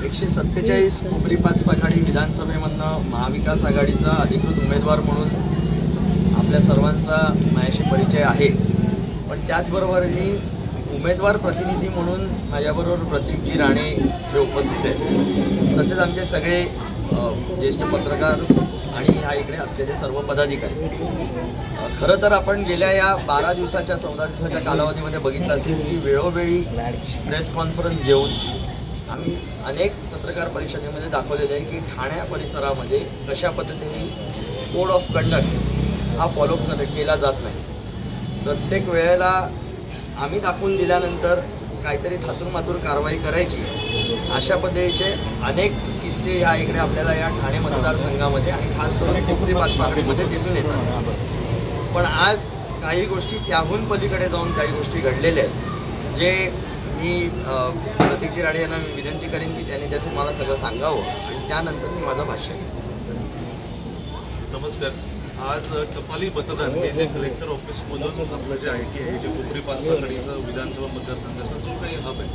147 कोपरी पाचपाखाडी विधानसभेमधनं महाविकास आघाडीचा अधिकृत उमेदवार म्हणून आपल्या सर्वांचा माझ्याशी परिचय आहे। पण त्याचबरोबर मी उमेदवार प्रतिनिधी म्हणून माझ्याबरोबर प्रतीकजी राणे हे उपस्थित आहेत, तसेच आमचे सगळे ज्येष्ठ पत्रकार आणि ह्या इकडे असलेले सर्व पदाधिकारी। खरं तर आपण गेल्या या 12 दिवसाच्या 14 दिवसाच्या कालावधीमध्ये बघितलं असेल की वेळोवेळी प्रेस कॉन्फरन्स घेऊन आम्ही अनेक पत्रकार परिषदेमध्ये दाखवलेले आहे की ठाण्या परिसरामध्ये कशा पद्धतीने कोड ऑफ कंडक्ट हा फॉलो केला जात नाही। प्रत्येक वेळेला आम्ही दाखवून दिल्यानंतर काहीतरी थातूरमातूर कारवाई करायची, अशा पद्धतीचे अनेक किस्से ह्या इकडे आपल्याला या ठाणे मतदारसंघामध्ये आणि खास करून कोपरी पाचपाखडीमध्ये दिसून येतात। पण आज काही गोष्टी त्याहून पलीकडे जाऊन काही गोष्टी घडलेल्या आहेत, जे मी प्रतीकजी राणे यांना विनंती करेन की त्यांनी त्याचं मला सगळं सांगावं आणि त्यानंतर मी माझं भाष्य करेन। नमस्कार। आज टपाली मतदान हे जे कलेक्टर ऑफिसमधून आपलं जे IT आहे, जे कोपरी पाचपाखडीचं विधानसभा मतदारसंघाचा जो काही हब आहे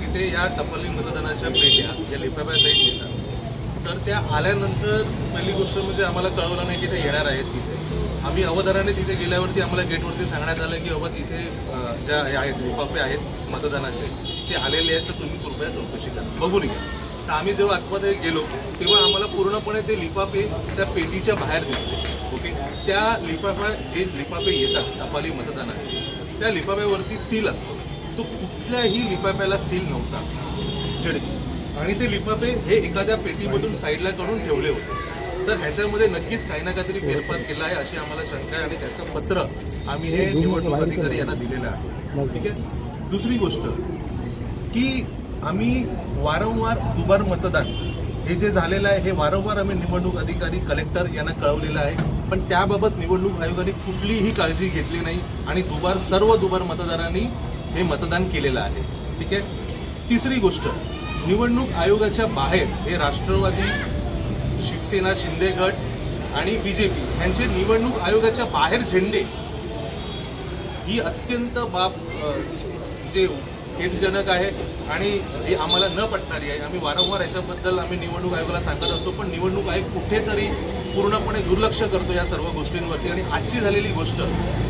तिथे या टपाली मतदानाच्या पेट्या या लिफाफ्या साईड येतात। तर त्या आल्यानंतर पहिली गोष्ट म्हणजे आम्हाला कळवलं नाही की ते येणार आहेत तिथे। आम्ही अवधानाने तिथे गेल्यावरती आम्हाला गेटवरती सांगण्यात आलं की बाबा तिथे ज्या आहेत लिफाफे आहेत मतदानाचे ते आलेले आहेत, तर तुम्ही कृपया चौकशी करा, बघून घ्या। तर आम्ही जेव्हा आतमध्ये गेलो तेव्हा आम्हाला पूर्णपणे ते लिफाफे त्या पेटीच्या बाहेर दिसले। ओके, त्या जे लिफाफे येतात टपाली मतदानाचे त्या लिफाफ्यावरती सील असतो, तो कुठल्याही लिफाफ्याला सील नव्हता आणि ते लिफाफे हे एखाद्या पेटीमधून साईडला काढून ठेवले होते। तर ह्याच्यामध्ये नक्कीच काही ना काहीतरी फेरफार केला आहे अशी आम्हाला शंका आहे आणि त्याचं पत्र आम्ही हे निवडणूक अधिकारी यांना दिलेलं आहे। ठीक आहे। दुसरी गोष्ट की आम्ही वारंवार दुबार मतदान हे जे झालेलं आहे हे वारंवार आम्ही निवडणूक अधिकारी कलेक्टर यांना कळवलेलं आहे, पण त्याबाबत निवडणूक आयोगाने कुठलीही काळजी घेतली नाही आणि सर्व दुबार मतदारांनी हे मतदान केलेलं आहे। ठीक आहे। तिसरी गोष्ट, निवडणूक आयोगाच्या बाहेर हे राष्ट्रवादी, शिवसेना, शिंदे गट आणि BJP यांचे निवडणूक आयोगाच्या बाहेर झेंडे ही अत्यंत बाब जे खेदजनक आहे आणि ही आम्हाला न पटणारी आहे। आम्ही वारंवार याच्याबद्दल आम्ही निवडणूक आयोगाला सांगत असतो, पण निवडणूक आयोग कुठेतरी पूर्णपणे दुर्लक्ष करतो या सर्व गोष्टींवरती। आणि आजची झालेली गोष्ट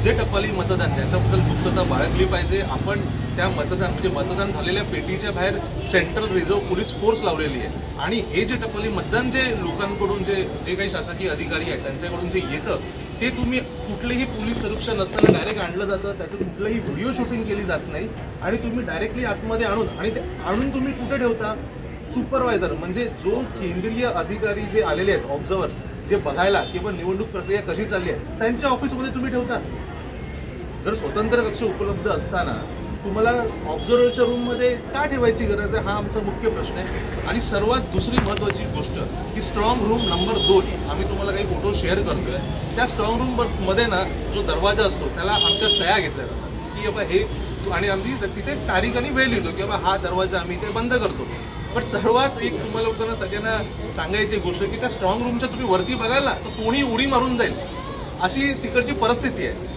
जे टपाली मतदान त्याच्याबद्दल गुप्तता बाळगली पाहिजे। आपण त्या मतदान झालेल्या पेटीच्या बाहेर सेंट्रल रिझर्व्ह पोलीस फोर्स लावलेली आहे आणि हे जे टपाली मतदान जे लोकांकडून जे काही शासकीय अधिकारी आहेत त्यांच्याकडून जे येतं ते तुम्ही कुठलेही पोलीस संरक्षण नसताना डायरेक्ट आणलं जातं, त्याचं कुठलंही व्हिडिओ शूटिंग केली जात नाही आणि तुम्ही डायरेक्टली आतमध्ये आणून तुम्ही कुठे ठेवता? सुपरवायझर म्हणजे जो केंद्रीय अधिकारी जे आलेले आहेत ऑब्झर्वर, जे बघायला की पण निवडणूक प्रक्रिया कशी चालली आहे, त्यांच्या ऑफिसमध्ये तुम्ही ठेवता। जर स्वतंत्र कक्ष उपलब्ध असताना तुम्हाला ऑब्झर्वरच्या रूममध्ये का ठेवायची गरज आहे, हा आमचा मुख्य प्रश्न आहे। आणि सर्वात दुसरी महत्त्वाची गोष्ट की स्ट्रॉंग रूम नंबर 2 आम्ही तुम्हाला काही फोटो शेअर करतोय, त्या स्ट्रॉंग रूममध्ये ना जो दरवाजा असतो त्याला आमच्या सह्या घेतल्या जातात की बाबा हे, आणि आम्ही तिथे तारीख आणि वेळ लिहितो की बाबा हा दरवाजा आम्ही ते बंद करतो। पण सर्वात एक तुम्हाला लोकांना सगळ्यांना सांगायची गोष्ट की त्या स्ट्रॉंग रूमच्या तुम्ही वरती बघायला तर कोणी उडी मारून जाईल अशी तिकडची परिस्थिती आहे।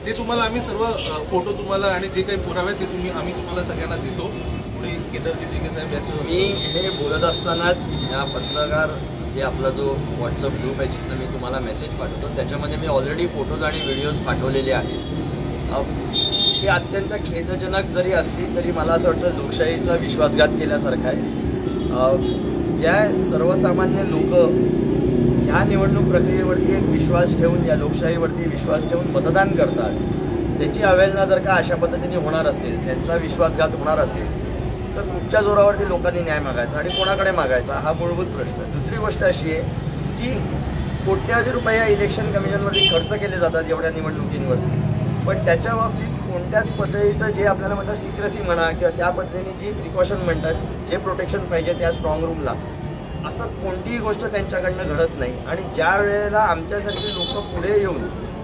ते तुम्हाला आम्ही सर्व फोटो तुम्हाला आणि जे काही पुरावे ते आम्ही तुम्हाला सगळ्यांना देतो। पुढे केदारजी दिघे साहेब याचं मी हे बोलत असतानाच या पत्रकार जे आपला जो व्हॉट्सअप ग्रुप आहे जिथं मी तुम्हाला मेसेज पाठवतो त्याच्यामध्ये मी ऑलरेडी फोटोज आणि व्हिडिओज पाठवलेले आहेत। ही अत्यंत खेदजनक जरी असली तरी मला असं वाटतं लोकशाहीचा विश्वासघात केल्यासारखं आहे। ज्या सर्वसामान्य लोक ह्या निवडणूक प्रक्रियेवरती एक विश्वास ठेवून, या लोकशाहीवरती विश्वास ठेवून मतदान करतात, त्याची अवहेलना जर का अशा पद्धतीने होणार असेल, त्यांचा विश्वासघात होणार असेल तर कुठच्या जोरावरती लोकांनी न्याय मागायचा आणि कोणाकडे मागायचा हा मूलभूत प्रश्न। दुसरी गोष्ट अशी आहे की कोट्यावधी रुपये इलेक्शन कमिशनवरती खर्च केले जातात एवढ्या निवडणुकींवरती, पण त्याच्या बाबतीत कोणत्याच पद्धतीचं जे आपल्याला म्हणतात सिक्रेसी म्हणा किंवा त्या पद्धतीने जी प्रिकॉशन म्हणतात, जे प्रोटेक्शन पाहिजे त्या स्ट्रॉंग रूमला, असं कोणतीही गोष्ट त्यांच्याकडनं घडत नाही। आणि ज्या वेळेला आमच्यासारखे लोक पुढे येऊन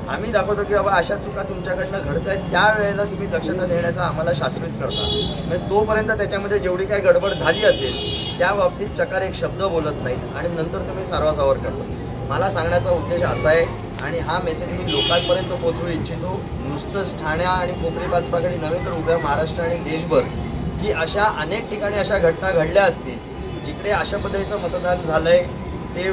आम्ही दाखवतो की बाबा अशा चुका तुमच्याकडनं घडत आहेत, त्यावेळेला तुम्ही दक्षता देण्याचा आम्हाला शाश्वत करता। म्हणजे तोपर्यंत त्याच्यामध्ये जेवढी काही गडबड झाली असेल त्या बाबतीत चकार एक शब्द बोलत नाहीत आणि नंतर तुम्ही सारवासावर करता। मला सांगण्याचा उद्देश असा आहे आणि हा मेसेज मी लोकांपर्यंत पोहोचवू इच्छितो, नुसतंच ठाण्या आणि कोपरी पाचपाखडी नव्हे तर उभ्या महाराष्ट्र आणि देशभर की अशा अनेक ठिकाणी अशा घटना घडल्या असतील जिकडे अशा पद्धतीचं मतदान झालंय ते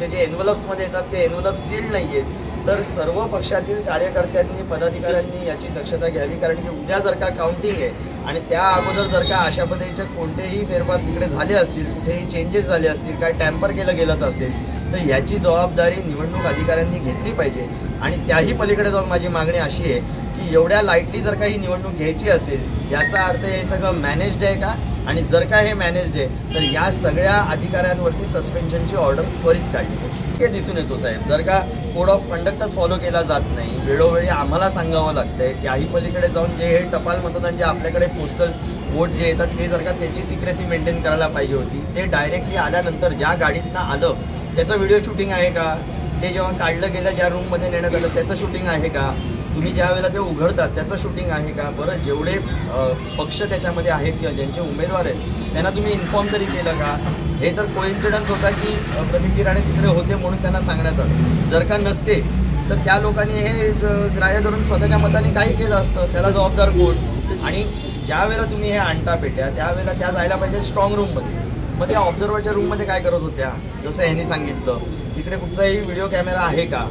जे एन्व्हलप्समध्ये येतात ते एन्व्हलप सील्ड नाही आहेत, तर सर्व पक्षातील कार्यकर्त्यांनी पदाधिकाऱ्यांनी याची दक्षता घ्यावी. कारण की उद्या जर का काउंटिंग आहे आणि त्या अगोदर जर का अशा पद्धतीचे कोणतेही फेरफार तिकडे झाले असतील, कुठेही चेंजेस झाले असतील, काय टॅम्पर केलं गेलं असेल, तर याची जबाबदारी निवडणूक अधिकाऱ्यांनी घेतली पाहिजे. आणि त्याही पलीकडे जाऊन माझी मागणी अशी आहे की एवढ्या लाईटली जर का ही निवडणूक घ्यायची असेल, याचा अर्थ हे सगळं मॅनेज्ड आहे का? आणि जर का हे मॅनेज्ड आहे तर या सगळ्या अधिकाऱ्यांवरती सस्पेन्शनची ऑर्डर त्वरित काढली पाहिजे. हे दिसून येतो साहेब, जर का कोड ऑफ कंडक्टच फॉलो केला जात नाही, वेळोवेळी आम्हाला सांगावं लागतंय. त्याही पलीकडे जाऊन जे हे टपाल मतदान जे आपल्याकडे पोस्टल वोट जे येतात ते जर का त्याची सिक्रेसी मेंटेन करायला पाहिजे होती. ते डायरेक्टली आल्यानंतर ज्या गाडीतनं आलं त्याचं व्हिडिओ शूटिंग आहे का? ते जेव्हा काढलं गेलं ज्या रूममध्ये नेण्यात आलं त्याचं शूटिंग आहे का? तुम्ही ज्या वेळेला ते उघडतात त्याचं शूटिंग आहे का? बरं, जेवढे पक्ष त्याच्यामध्ये आहेत किंवा ज्यांचे उमेदवार आहेत त्यांना तुम्ही इन्फॉर्म तरी केलं का? हे तर कोइन्सिडन्स होता की प्रदीप गिराणे तिकडे होते म्हणून त्यांना सांगण्यात आलं. जर का नसते तर त्या लोकांनी हे ग्राह्य धरून स्वतःच्या मताने काही केलं असतं, त्याला जबाबदार कोण? आणि ज्या वेळेला तुम्ही हे आणता पेट्या त्यावेळेला त्या जायला पाहिजे स्ट्रॉंग रूममध्ये. मग त्या ऑब्झर्वरच्या रूममध्ये काय करत होत्या? जसं ह्यांनी सांगितलं तिकडे कुठचाही व्हिडिओ कॅमेरा आहे का?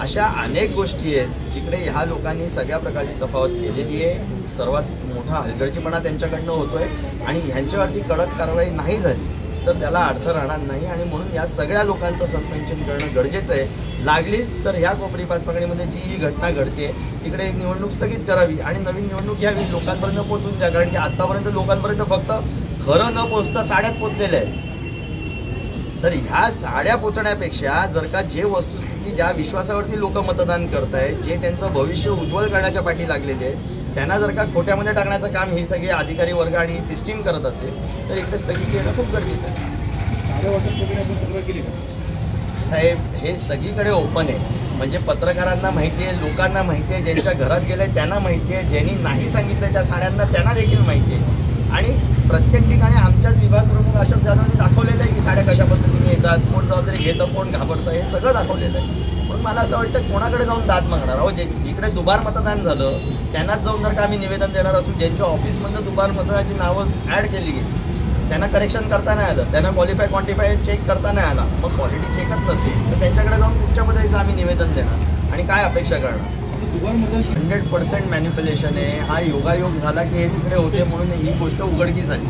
अशा अनेक गोष्टी आहेत जिकडे ह्या लोकांनी सगळ्या प्रकारची तफावत केलेली आहे. सर्वात मोठा हलगर्जीपणा त्यांच्याकडनं होतोय आणि ह्यांच्यावरती कडक कारवाई नाही झाली तर त्याला अर्थ राहणार नाही. आणि म्हणून या सगळ्या लोकांचं सस्पेन्शन करणं गरजेचं आहे. लागलीच तर ह्या कोपरी पाचपगडीमध्ये जी ही घटना घडते तिकडे एक निवडणूक स्थगित करावी आणि नवीन निवडणूक घ्यावी, लोकांपर्यंत पोहोचून द्या. कारण की आत्तापर्यंत लोकांपर्यंत फक्त खरं न पोचता साड्यात पोचलेल्या आहेत. तर ह्या साड्या पोचण्यापेक्षा जर का जे वस्तुस्थिती ज्या विश्वासावरती लोक मतदान करत आहेत, जे त्यांचं भविष्य उज्ज्वल करण्याच्या पाठी लागलेले आहेत, त्यांना जर का खोट्यामध्ये टाकण्याचं काम ही सगळी अधिकारी वर्ग आणि सिस्टीम करत असेल तर इकडे स्थगिती येणं खूप गरजेचं आहे. साहेब, हे सगळीकडे ओपन आहे. म्हणजे पत्रकारांना माहिती आहे, लोकांना माहिती आहे, ज्यांच्या घरात गेले त्यांना माहिती आहे, ज्यांनी नाही सांगितलं त्या साड्यांना त्यांना देखील माहिती आहे. आणि प्रत्येक ठिकाणी आमच्याच विभाग प्रमुख अशोक जाधवनी दाखवलेलं आहे की साड्या कशा पद्धतीने येतात, कोण जबाबदारी घेतं, कोण घाबरतं, हे सगळं दाखवलेलं आहे. पण मला असं वाटतं कोणाकडे जाऊन दाद मागणार? अहो, जिकडे दुबार मतदान झालं त्यांनाच जाऊन जर का आम्ही निवेदन देणार असून ज्यांच्या ऑफिसमधनं दुबार मतदानाची नावं ॲड केली गेली, त्यांना करेक्शन करता नाही आलं, त्यांना क्वालिफाय क्वांटिफाय चेक करता नाही आला, मग क्वालिटी चेकच नसेल तर त्यांच्याकडे जाऊन तुमच्या पद्धतीचं आम्ही निवेदन देणार आणि काय अपेक्षा करणार? 100% मॅन्युप्युलेशन आहे. हा योगायोग झाला की हे तिकडे होते म्हणून ही गोष्ट उघडकीस आली.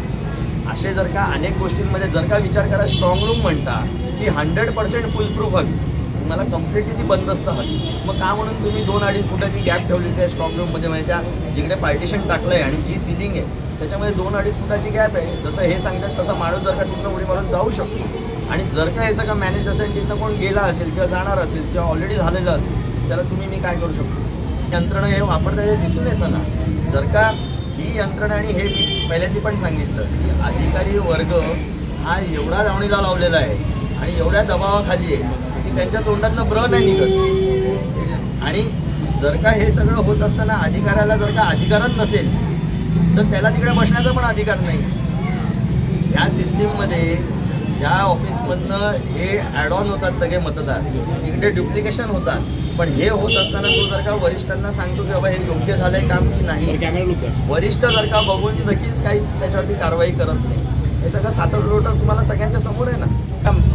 असे जर का अनेक गोष्टींमध्ये जर का विचार करा, स्ट्रॉंग रूम म्हणता की 100% फुल प्रूफ हवी, तुम्हाला कम्प्लिटली ती बंदस्त हवी. मग का म्हणून तुम्ही 2-2.5 फुटाची गॅप ठेवलेली आहे स्ट्रॉंग रूममध्ये? म्हणजे त्या जिकडे पार्टिशन टाकलं आहे आणि जी सिलिंग आहे त्याच्यामध्ये 2-2.5 फुटाची गॅप आहे. जसं हे सांगतात तसं माणूस जर का तिथनं उडी मारून जाऊ शकतो. आणि जर का हे सगळं मॅनेज असेल, तिथनं कोण गेला असेल किंवा जाणार असेल किंवा ऑलरेडी झालेलं असेल, त्याला मी काय करू शकतो? यंत्रणा हे वापरता हे दिसून येतं ना. जर का ही यंत्रणा, आणि हे मी पहिल्यांदा पण सांगितलं की अधिकारी वर्ग हा एवढा दावणीला लावलेला आहे आणि एवढ्या दबावाखाली आहे की त्यांच्या तोंडातलं ब्र नाही निघत. आणि जर का हे सगळं होत असताना अधिकाऱ्याला जर का अधिकारच नसेल तर त्याला तिकडे बसण्याचा पण अधिकार नाही. ह्या सिस्टीममध्ये ज्या ऑफिसमधनं हे ॲड ऑन होतात सगळे मतदार, तिकडे डुप्लिकेशन होतात. पण हे होत असताना तो जर का वरिष्ठांना सांगतो की बाबा हे योग्य झालं आहे काम की नाही, वरिष्ठ जर का बघून देखील काही त्याच्यावरती कारवाई करत नाही, हे सगळं सातडलोटं तुम्हाला सगळ्यांच्या समोर आहे ना.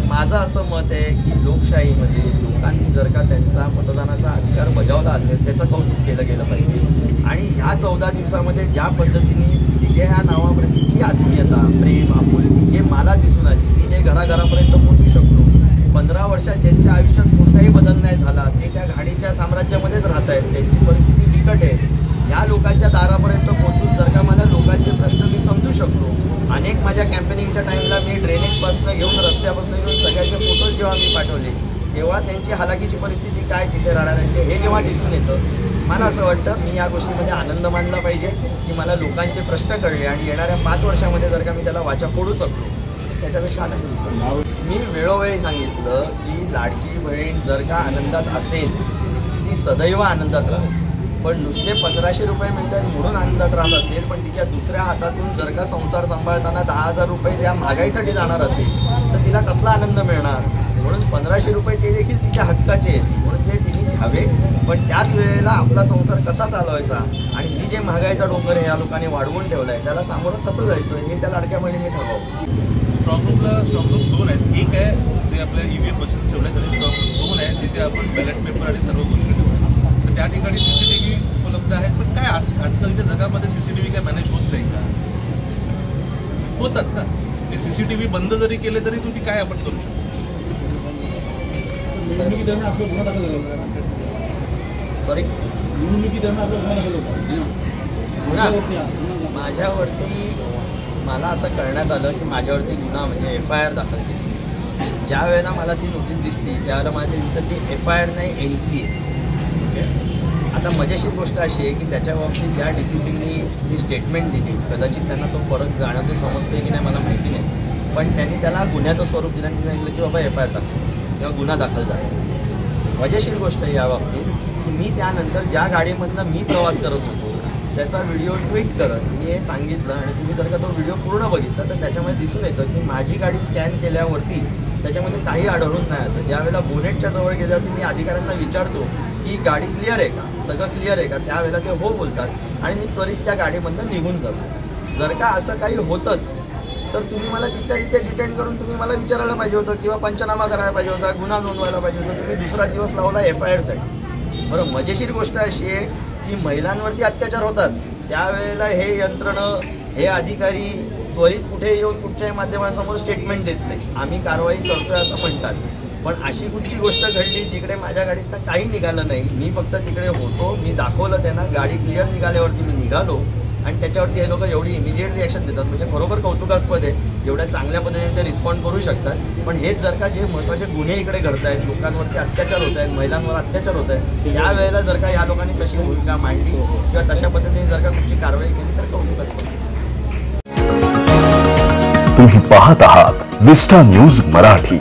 माझं असं मत आहे की लोकशाहीमध्ये लोकांनी जर का त्यांचा मतदानाचा अधिकार बजावला असेल त्याचं कौतुक केलं गेलं पाहिजे. आणि ह्या 14 दिवसामध्ये ज्या पद्धतीने तिघे ह्या नावाप्रती जी आत्मीयता, प्रेम, आपुलकी जे मला दिसून आली, मी जे घराघरापर्यंत पोहोचू शकतो, 15 वर्षात ज्यांच्या आयुष्यात कोणताही बदल नाही झाला, ते त्या घाणीच्या साम्राज्यामध्येच राहत आहेत, त्यांची परिस्थिती बिकट आहे. ह्या लोकांच्या दारापर्यंत पोहोचून जर का मला लोकांचे प्रश्न मी समजू शकतो. अनेक माझ्या कॅम्पेनिंगच्या टाईमला मी ड्रेनेजपासून घेऊन रस्त्यापासून घेऊन सगळ्याचे फोटोज जेव्हा मी पाठवले तेव्हा त्यांची हालाकीची परिस्थिती काय तिथे राहणाऱ्यांची हे जेव्हा दिसून येतं, मला असं वाटतं मी या गोष्टीमध्ये आनंद मानला पाहिजे की मला लोकांचे प्रश्न कळले आणि येणाऱ्या 5 वर्षामध्ये जर का मी त्याला वाचा फोडू शकतो त्याच्यापेक्षा आनंद दिसतो. मी वेळोवेळी सांगितलं की लाडकी बहीण जर का आनंदात असेल ती सदैव आनंदात राहते. पण नुसते 1500 रुपये मिळतात म्हणून आनंदात राहत असेल, पण तिच्या दुसऱ्या हातातून जर का संसार सांभाळताना 10,000 रुपये त्या महागाईसाठी जाणार असेल तर तिला कसला आनंद मिळणार? म्हणून 1500 रुपये ते देखील तिच्या हक्काचे आहेत, म्हणून ते तिने घ्यावे. पण त्याच वेळेला आपला संसार कसा चालवायचा आणि ही जे महागाईचा डोंगर या लोकांनी वाढवून ठेवला आहे त्याला सामोरं कसं जायचं हे त्या लाडक्या बहिणीने ठरवावं. स्ट्रॉंग रूम 2 आहेत. एक आहे जे आपल्या EVM मशीन ठेवण्यात आले, स्ट्रॉंग रूम 2 आहे जिथे आपण बॅलेट पेपर आणि सर्व गोष्टी ठेवतो. तर त्या ठिकाणी CCTV उपलब्ध आहेत. पण काय आजकालच्या जगामध्ये CCTV काय मॅनेज होत नाही का? होतात का? ते CCTV बंद जरी केले तरी तुम्ही काय आपण करू शकतो? निवडणुकीदरम्यान आपला गुन्हा दाखल झाला होता. सॉरी, निवडणुकीदरम्यान आपला गुन्हा दाखल होता. गुन्हा माझ्यावरती मला असं कळण्यात आलं की माझ्यावरती गुन्हा म्हणजे FIR दाखल केली. ज्या वेळेला मला ती नोटीस दिसली त्यावेळेला मला ते दिसतं की FIR नाही NC आहे. ओके, आता मजेशीर गोष्ट अशी आहे की त्याच्या बाबतीत ज्या DCPनी जी स्टेटमेंट दिली, कदाचित त्यांना तो फरक जाणवतो समजते की नाही मला माहिती नाही, पण त्यांनी त्याला गुन्ह्याचं स्वरूप दिलं आणि सांगितलं की बाबा FIR दाखल किंवा गुन्हा दाखल झाला. मजेशीर गोष्ट आहे या बाबतीत की मी त्यानंतर ज्या गाडीमधनं मी प्रवास करत होतो त्याचा व्हिडिओ ट्विट करत मी हे सांगितलं आणि तुम्ही जर का तो व्हिडिओ पूर्ण बघितला तर त्याच्यामध्ये दिसून येतं की माझी गाडी स्कॅन केल्यावरती त्याच्यामध्ये काही आढळून नाही आलं. ज्यावेळेला बोनेटच्या जवळ गेल्यावरती मी अधिकाऱ्यांना विचारतो की गाडी क्लिअर आहे का, सगळं क्लिअर आहे का, त्यावेळेला ते हो बोलतात आणि मी त्वरित त्या गाडीमधनं निघून जातो. जर का असं काही होतंच तर तुम्ही मला तिथल्या तिथे डिटेन करून तुम्ही मला विचारायला पाहिजे होतं किंवा पंचनामा करायला पाहिजे होता, गुन्हा नोंदवायला पाहिजे होता. तुम्ही दुसरा दिवस लावला FIRसाठी. बरं, मजेशीर गोष्ट अशी आहे की महिलांवरती अत्याचार होतात त्यावेळेला हे यंत्रणं, हे अधिकारी त्वरित कुठे येऊन कुठच्याही माध्यमांसमोर स्टेटमेंट देत नाही, आम्ही कारवाई करतोय असं म्हणतात. पण अशी कुठची गोष्ट घडली जिकडे माझ्या गाडीतनं काही निघालं नाही, मी फक्त तिकडे होतो, मी दाखवलं त्यांना, गाडी क्लिअर निघाल्यावरती मी निघालो आणि त्याच्यावरती हे लोक एवढी इमिडिएट रिॲक्शन देतात म्हणजे खरोखर कौतुकास्पद आहे. एवढ्या चांगल्या पद्धतीने ते रिस्पॉन्ड करू शकतात. पण हेच जर का जे महत्त्वाचे गुन्हे इकडे घडत आहेत, लोकांवरती अत्याचार होत आहेत, महिलांवर अत्याचार होत आहेत, त्यावेळेला जर का ह्या लोकांनी तशी भूमिका मांडली किंवा तशा पद्धतीने जर का कुठची कारवाई केली तर कौतुकास्पद. तुम्ही पाहत आहात विस्टा न्यूज मराठी.